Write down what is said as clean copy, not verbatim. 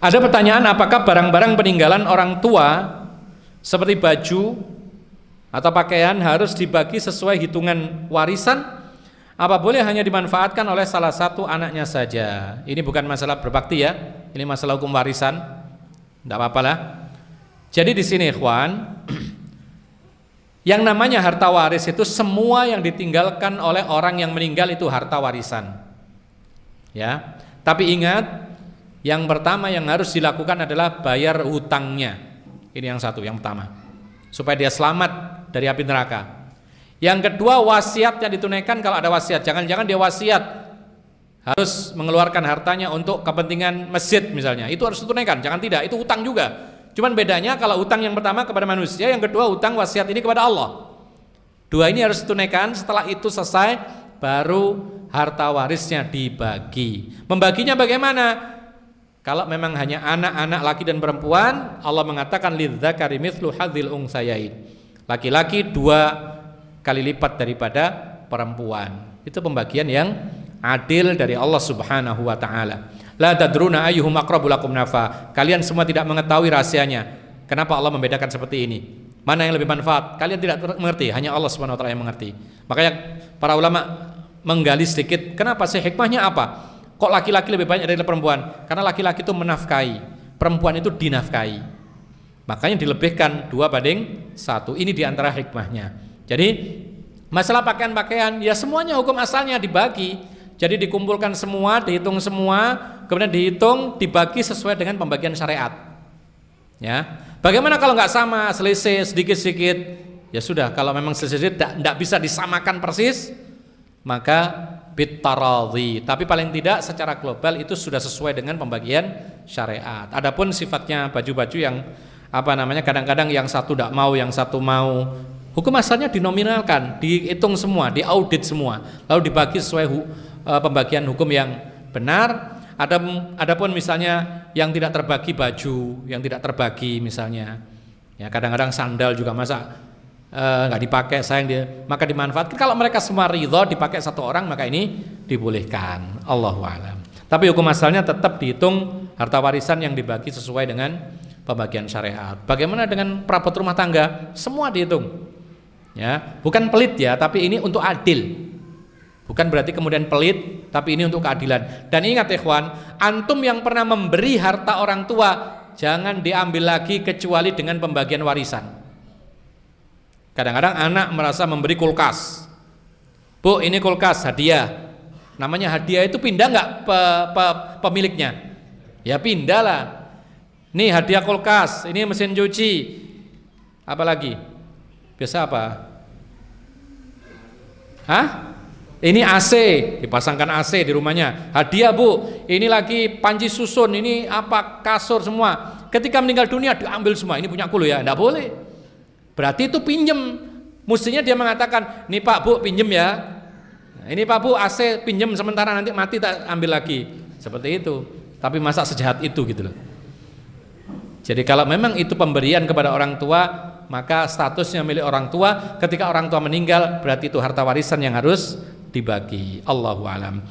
Ada pertanyaan, apakah barang-barang peninggalan orang tua seperti baju atau pakaian harus dibagi sesuai hitungan warisan? Apa boleh hanya dimanfaatkan oleh salah satu anaknya saja? Ini bukan masalah berbakti ya, ini masalah hukum warisan. Tidak apa-apa lah. Jadi di sini ikhwan, yang namanya harta waris itu semua yang ditinggalkan oleh orang yang meninggal itu harta warisan. Ya. Tapi ingat, yang pertama yang harus dilakukan adalah bayar hutangnya. Ini yang satu, yang pertama. Supaya dia selamat dari api neraka. Yang kedua, wasiatnya ditunaikan kalau ada wasiat. Jangan-jangan dia wasiat harus mengeluarkan hartanya untuk kepentingan masjid misalnya. Itu harus ditunaikan, jangan tidak. Itu hutang juga. Cuman bedanya kalau hutang yang pertama kepada manusia, yang kedua hutang wasiat ini kepada Allah. Dua ini harus ditunaikan, setelah itu selesai baru harta warisnya dibagi. Membaginya bagaimana? Kalau memang hanya anak-anak laki dan perempuan, Allah mengatakan lidzakari mithlu hadzil untsayain. Laki-laki 2 kali lipat daripada perempuan. Itu pembagian yang adil dari Allah Subhanahu wa taala. La tadruna ayyuhum aqrabu lakum nafa. Kalian semua tidak mengetahui rahasianya. Kenapa Allah membedakan seperti ini? Mana yang lebih manfaat? Kalian tidak mengerti, hanya Allah Subhanahu wa taala yang mengerti. Makanya para ulama menggali sedikit, kenapa sih, hikmahnya apa? Kok laki-laki lebih banyak dari perempuan? Karena laki-laki itu menafkahi, perempuan itu dinafkahi. Makanya dilebihkan 2:1. Ini diantara hikmahnya. Jadi masalah pakaian-pakaian ya semuanya hukum asalnya dibagi. Jadi dikumpulkan semua, dihitung semua, kemudian dihitung, dibagi sesuai dengan pembagian syariat. Ya. Bagaimana kalau nggak sama, selisih sedikit-sedikit? Ya sudah, kalau memang selisih tidak bisa disamakan persis, maka bitaradhi. Tapi paling tidak secara global itu sudah sesuai dengan pembagian syariat. Adapun sifatnya baju-baju yang kadang-kadang yang satu tidak mau, yang satu mau, hukum asalnya dinominalkan, dihitung semua, diaudit semua, lalu dibagi sesuai pembagian hukum yang benar. Adapun misalnya yang tidak terbagi baju, yang tidak terbagi misalnya, ya kadang-kadang sandal juga masa nggak dipakai, sayang dia, maka dimanfaatkan. Kalau mereka semua ridho dipakai satu orang, maka ini dibolehkan. Allahu a'lam. Tapi hukum asalnya tetap dihitung harta warisan yang dibagi sesuai dengan pembagian syariat. Bagaimana dengan perabot rumah tangga? Semua dihitung. Ya, bukan pelit ya, tapi ini untuk adil. Bukan berarti kemudian pelit, tapi ini untuk keadilan. Dan ingat ikhwan, antum yang pernah memberi harta orang tua jangan diambil lagi kecuali dengan pembagian warisan. Kadang-kadang anak merasa memberi kulkas. Bu, ini kulkas hadiah. Namanya hadiah itu pindah nggak pemiliknya? Ya pindah lah. Nih hadiah kulkas, ini mesin cuci. Apa lagi? Biasa apa? Hah? Ini AC, dipasangkan AC di rumahnya. Hadiah bu, ini lagi panci susun, ini apa kasur semua. Ketika meninggal dunia diambil semua. Ini punya aku loh ya, enggak boleh. Berarti itu pinjem. Mestinya dia mengatakan, nih pak bu pinjem ya. Nah, ini pak bu AC pinjem sementara, nanti mati tak ambil lagi. Seperti itu. Tapi masa sejahat itu gitu loh. Jadi kalau memang itu pemberian kepada orang tua, maka statusnya milik orang tua. Ketika orang tua meninggal, berarti itu harta warisan yang harus dibagi. Allahu a'lam.